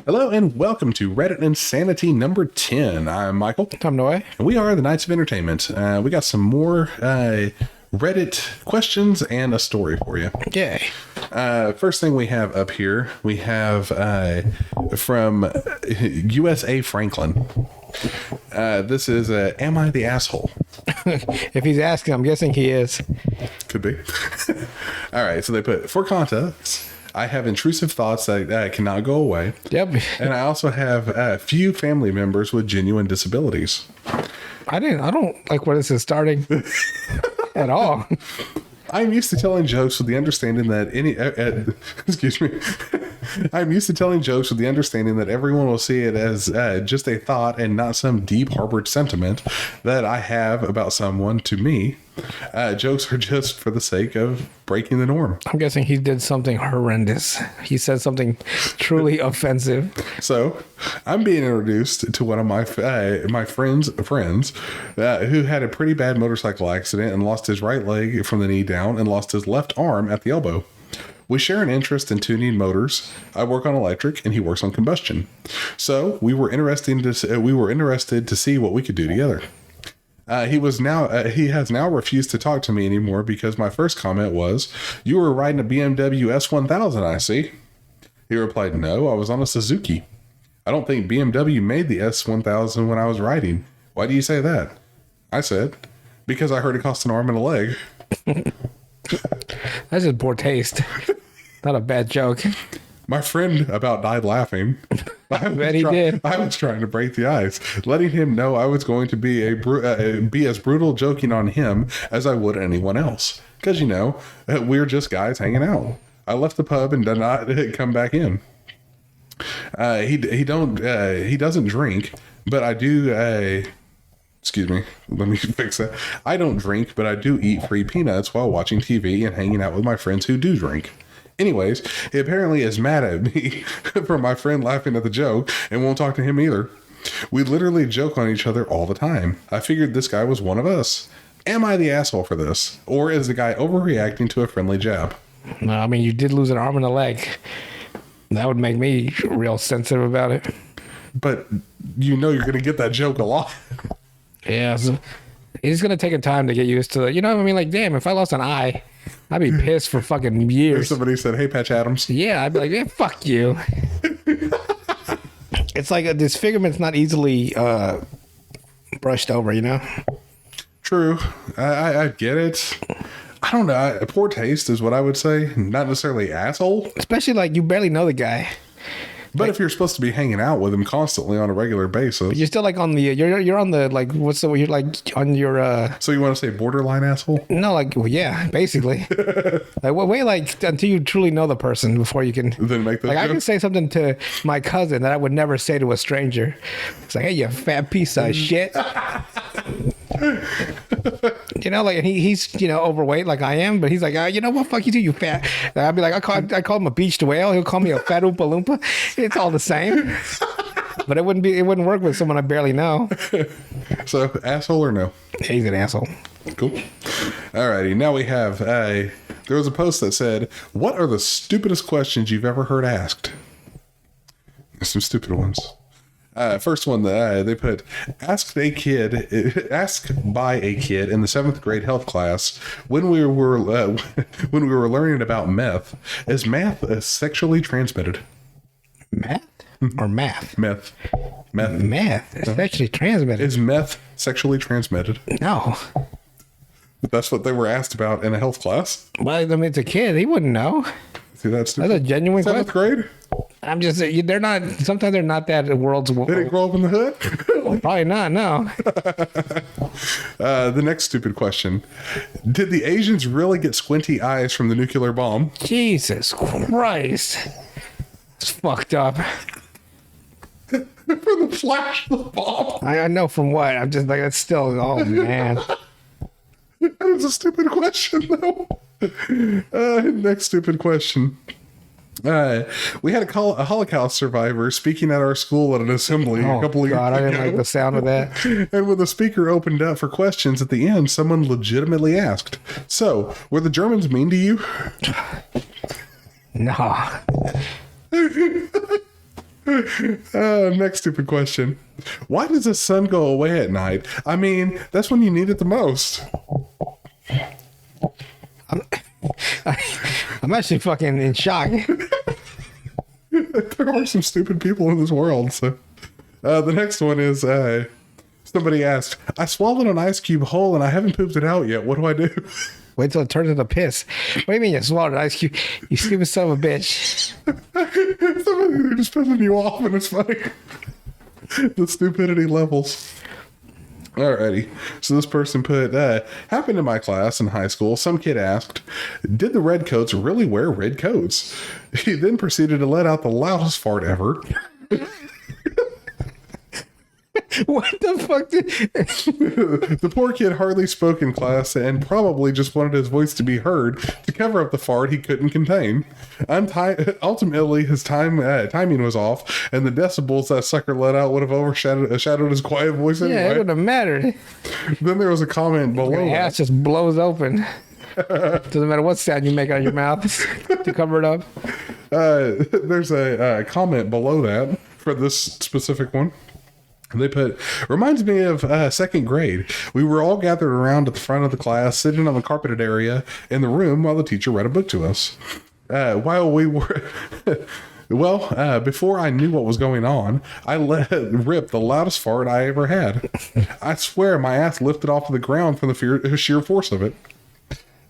Hello and welcome to Reddit Insanity number 10. I'm Michael. I'm Noe. And we are the Knights of Entertainment. We got some more Reddit questions and a story for you. Yay. First thing we have up here, we have from USA Franklin. This is Am I the Asshole? If he's asking, I'm guessing he is. Could be. All right, so they put, for context, I have intrusive thoughts that cannot go away. Yep. And I also have a few family members with genuine disabilities. I don't like where this is starting at all. I'm used to telling jokes with the understanding that excuse me. I'm used to telling jokes with the understanding that everyone will see it as just a thought and not some deep harbored sentiment that I have about someone. To me, jokes are just for the sake of breaking the norm. I'm guessing he did something horrendous. He said something truly offensive. So, I'm being introduced to one of my friends who had a pretty bad motorcycle accident and lost his right leg from the knee down and lost his left arm at the elbow. We share an interest in tuning motors. I work on electric and he works on combustion. So, we were interested to see what we could do together. He has now refused to talk to me anymore because my first comment was, "You were riding a BMW S1000, I see." He replied, "No, I was on a Suzuki. I don't think BMW made the S1000 when I was riding. Why do you say that?" I said, "Because I heard it cost an arm and a leg." That's just poor taste. Not a bad joke. My friend about died laughing. I bet he did. I was trying to break the ice, letting him know I was going to be as brutal joking on him as I would anyone else. Because, we're just guys hanging out. I left the pub and did not come back in. He doesn't drink, but I do. Excuse me, let me fix that. I don't drink, but I do eat free peanuts while watching TV and hanging out with my friends who do drink. Anyways, he apparently is mad at me for my friend laughing at the joke and won't talk to him either. We literally joke on each other all the time. I figured this guy was one of us. Am I the asshole for this? Or is the guy overreacting to a friendly jab? No, I mean, you did lose an arm and a leg. That would make me real sensitive about it. But you're going to get that joke a lot. Yeah, so he's going to take a time to get used to it. You know what I mean? Like, damn, if I lost an eye, I'd be pissed for fucking years. If somebody said, "Hey, Patch Adams." Yeah, I'd be like, "Yeah, fuck you." It's like a disfigurement's not easily brushed over, True. I get it. I don't know. Poor taste is what I would say. Not necessarily asshole. Especially like you barely know the guy. But if you're supposed to be hanging out with him constantly on a regular basis, you're still like on the you're on the like you're like on your So you want to say borderline asshole? No, like yeah, basically. Wait like until you truly know the person before you can then make the like joke? I can say something to my cousin that I would never say to a stranger. It's like, "Hey, you fat piece of shit." Like he's overweight like I am, but he's like, "You know what, fuck you too, you fat." And I'd be like, I call him a beached whale. He'll call me a fat Oompa Loompa. It's all the same. But it wouldn't work with someone I barely know. So asshole or no? He's an asshole. Cool. Alrighty, now we have there was a post that said, "What are the stupidest questions you've ever heard asked?" There's some stupid ones. First one, they put, asked by a kid in the 7th grade health class when we were learning about meth. Is meth sexually transmitted? Math or math? Meth. Math is sexually transmitted. Is meth sexually transmitted? No. That's what they were asked about in a health class. Well, I mean, it's a kid. He wouldn't know. See, that's a genuine 7th question. grade? I'm just, they're not, sometimes they're not that world's. They didn't grow up in the hood? Probably not, no. The next stupid question. Did the Asians really get squinty eyes from the nuclear bomb? Jesus Christ. It's fucked up. From the flash of the bomb? I know from what. I'm just like, it's still, oh man. That is a stupid question, though. Next stupid question. We had a Holocaust survivor speaking at our school at an assembly a couple of years ago. I didn't like the sound of that. And when the speaker opened up for questions at the end, someone legitimately asked, "So, were the Germans mean to you?" No. Next stupid question. Why does the sun go away at night? I mean, that's when you need it the most. I'm actually fucking in shock. There are some stupid people in this world. So, the next one is somebody asked, I swallowed an ice cube whole and I haven't pooped it out yet. What do I do? Wait till it turns into piss. What do you mean you swallowed an ice cube? You stupid son of a bitch. Somebody just pissing you off and it's funny. The stupidity levels. Alrighty. So this person put, happened in my class in high school. Some kid asked, did the redcoats really wear red coats? He then proceeded to let out the loudest fart ever. What the fuck did... The poor kid hardly spoke in class and probably just wanted his voice to be heard to cover up the fart he couldn't contain. Ultimately, his timing was off, and the decibels that sucker let out would have overshadowed his quiet voice anyway. Yeah, it wouldn't have mattered. Then there was a comment below. Your ass just blows open. Doesn't matter what sound you make out of your mouth to cover it up. There's a comment below that for this specific one. They put, reminds me of second grade. We were all gathered around at the front of the class, sitting on the carpeted area in the room while the teacher read a book to us. While we were... before I knew what was going on, I let rip the loudest fart I ever had. I swear my ass lifted off the ground from the sheer force of it.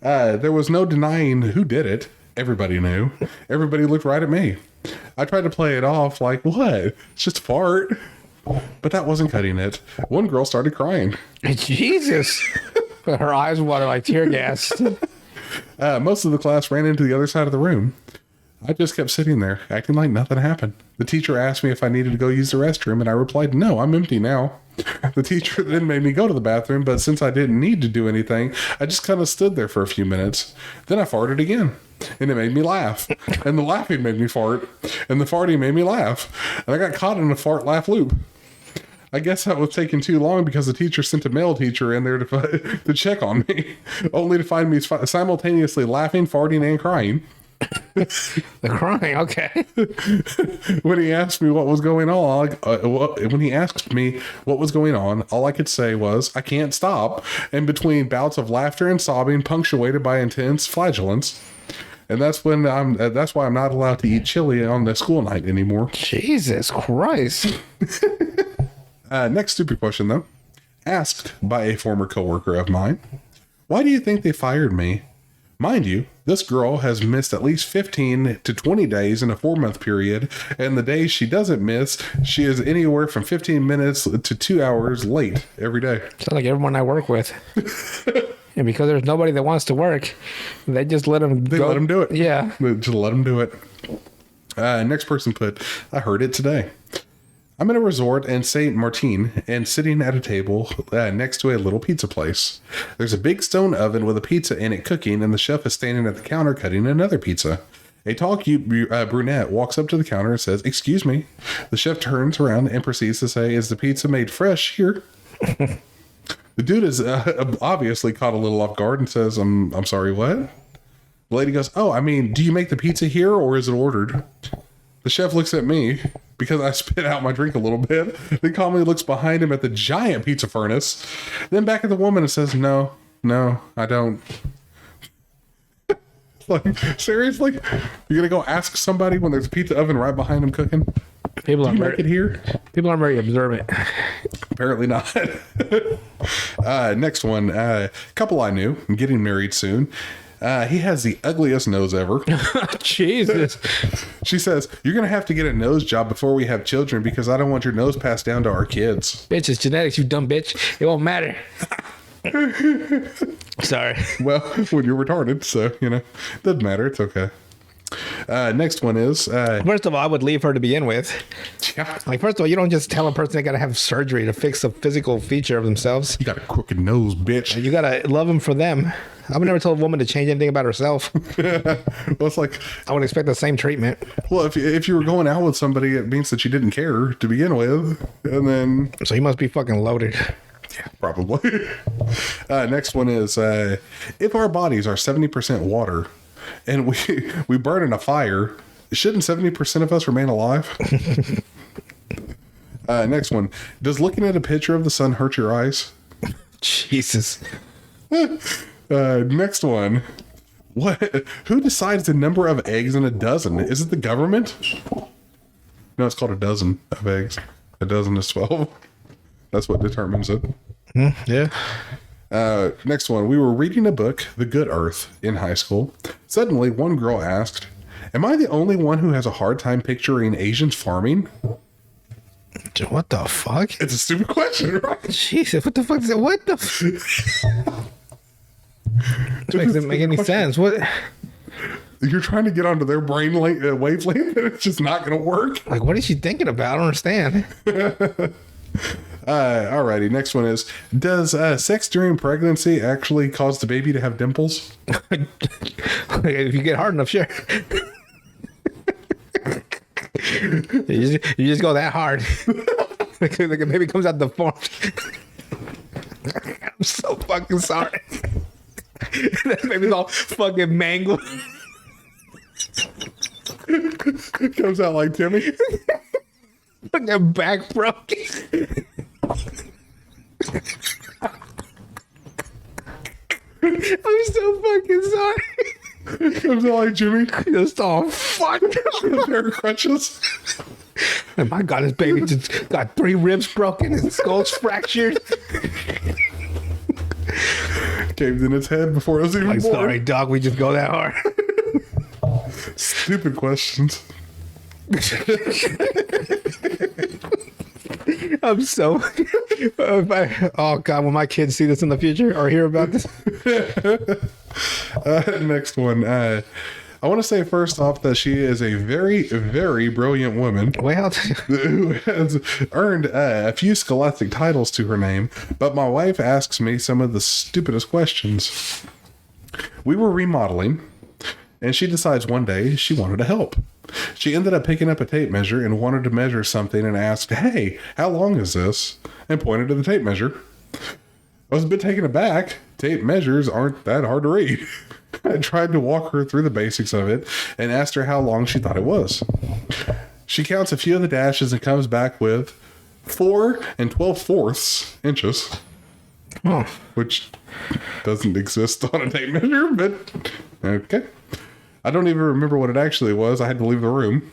There was no denying who did it. Everybody knew. Everybody looked right at me. I tried to play it off like, what? It's just a fart. But that wasn't cutting it. One girl started crying. Jesus. Her eyes water like tear gas. Most of the class ran into the other side of the room. I just kept sitting there, acting like nothing happened. The teacher asked me if I needed to go use the restroom, and I replied, no, I'm empty now. The teacher then made me go to the bathroom, but since I didn't need to do anything, I just kind of stood there for a few minutes. Then I farted again, and it made me laugh. And the laughing made me fart, and the farting made me laugh. And I got caught in a fart laugh loop. I guess that was taking too long because the teacher sent a male teacher in there to check on me, only to find me simultaneously laughing, farting, and crying. The crying, okay. When he asked me what was going on, all I could say was, I can't stop, in between bouts of laughter and sobbing punctuated by intense flatulence. And that's why I'm not allowed to eat chili on the school night anymore. Jesus Christ. Next stupid question, though. Asked by a former coworker of mine, why do you think they fired me? Mind you, this girl has missed at least 15 to 20 days in a 4-month period, and the days she doesn't miss, she is anywhere from 15 minutes to 2 hours late every day. Sounds like everyone I work with. And because there's nobody that wants to work, they just let them go. They let them do it. Yeah. They just let them do it. Next person put, I heard it today. I'm in a resort in St. Martin and sitting at a table next to a little pizza place. There's a big stone oven with a pizza in it cooking, and the chef is standing at the counter cutting another pizza. A tall, cute brunette walks up to the counter and says, excuse me. The chef turns around and proceeds to say, is the pizza made fresh here? The dude is obviously caught a little off guard and says, I'm sorry, what? The lady goes, oh, I mean, do you make the pizza here or is it ordered? The chef looks at me because I spit out my drink a little bit. Then calmly looks behind him at the giant pizza furnace. Then back at the woman and says, no, I don't. Like, seriously? You're going to go ask somebody when there's a pizza oven right behind them cooking? People Do you make it here? People aren't very observant. Apparently not. Next one. Couple I knew, getting married soon. He has the ugliest nose ever. Jesus. She says, you're going to have to get a nose job before we have children because I don't want your nose passed down to our kids. Bitch, it's genetics, you dumb bitch. It won't matter. Sorry. Well, when you're retarded, so, doesn't matter. It's okay. Next one is... First of all, I would leave her to begin with. Yeah. Like, first of all, you don't just tell a person they got to have surgery to fix a physical feature of themselves. You got a crooked nose, bitch. You got to love them for them. I would never tell a woman to change anything about herself. Well, it's like... I would expect the same treatment. Well, if you were going out with somebody, it means that you didn't care to begin with. And then... So you must be fucking loaded. Yeah, probably. Next one is, if our bodies are 70% water and we burn in a fire, shouldn't 70% of us remain alive? Next one. Does looking at a picture of the sun hurt your eyes? Jesus. Next one. What? Who decides the number of eggs in a dozen? Is it the government? No, it's called a dozen of eggs. A dozen is 12. That's what determines it. Yeah. Next one. We were reading a book, The Good Earth, in high school. Suddenly, one girl asked, "Am I the only one who has a hard time picturing Asians farming?" What the fuck? It's a stupid question, right? Jesus, what the fuck is it? What the It doesn't make any sense. What? You're trying to get onto their brain wavelength, and it's just not going to work. Like, what is she thinking about? I don't understand. Alrighty, next one is, does sex during pregnancy actually cause the baby to have dimples? If you get hard enough, sure. you just go that hard. Like a baby comes out deformed. I'm so fucking sorry. That baby's all fucking mangled. Comes out like Timmy. Fucking back broken. I'm so fucking sorry. Comes out like Jimmy. Just all fucked. A pair of crutches. And my God, this baby just got 3 ribs broken. His skull's fractured. Caved in its head before it was even I'm born. sorry, dog. We just go that hard. Stupid questions. I'm so. Oh God, when my kids see this in the future or hear about this, Next one. I want to say first off that she is a very, very brilliant woman well, who has earned a few scholastic titles to her name, but my wife asks me some of the stupidest questions. We were remodeling, and she decides one day she wanted to help. She ended up picking up a tape measure and wanted to measure something and asked, "Hey, how long is this?" and pointed to the tape measure. I was a bit taken aback. Tape measures aren't that hard to read. I tried to walk her through the basics of it and asked her how long she thought it was. She counts a few of the dashes and comes back with 4 12/4 inches, oh, which doesn't exist on a tape measure, but okay. I don't even remember what it actually was. I had to leave the room.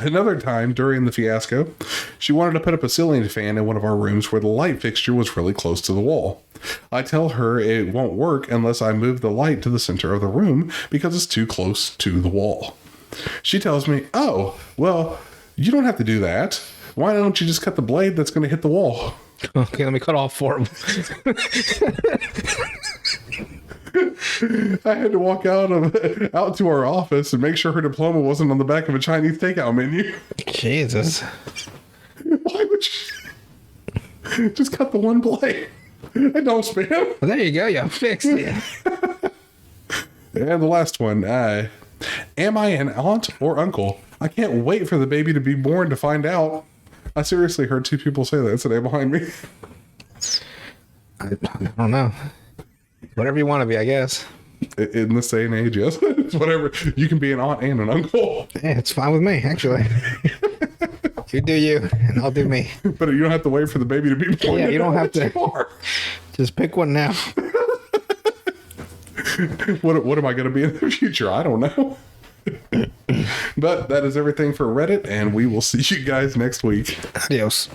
Another time during the fiasco, she wanted to put up a ceiling fan in one of our rooms where the light fixture was really close to the wall. I tell her it won't work unless I move the light to the center of the room because it's too close to the wall. She tells me, "Oh, well, you don't have to do that. Why don't you just cut the blade that's going to hit the wall?" okay. Let me cut off 4 of them. I had to walk out to our office and make sure her diploma wasn't on the back of a Chinese takeout menu. Jesus. Why would you just cut the one blade? I don't spam. Well, there you go. You fixed it. And the last one. Am I an aunt or uncle? I can't wait for the baby to be born to find out. I seriously heard 2 people say that today behind me. I don't know. Whatever you want to be, I guess. In this day and age, yes. It's whatever. You can be an aunt and an uncle. Yeah, it's fine with me, actually. You do you, and I'll do me. But you don't have to wait for the baby to be born. Yeah, you don't have to. You are. Just pick one now. What am I going to be in the future? I don't know. But that is everything for Reddit, and we will see you guys next week. Adios.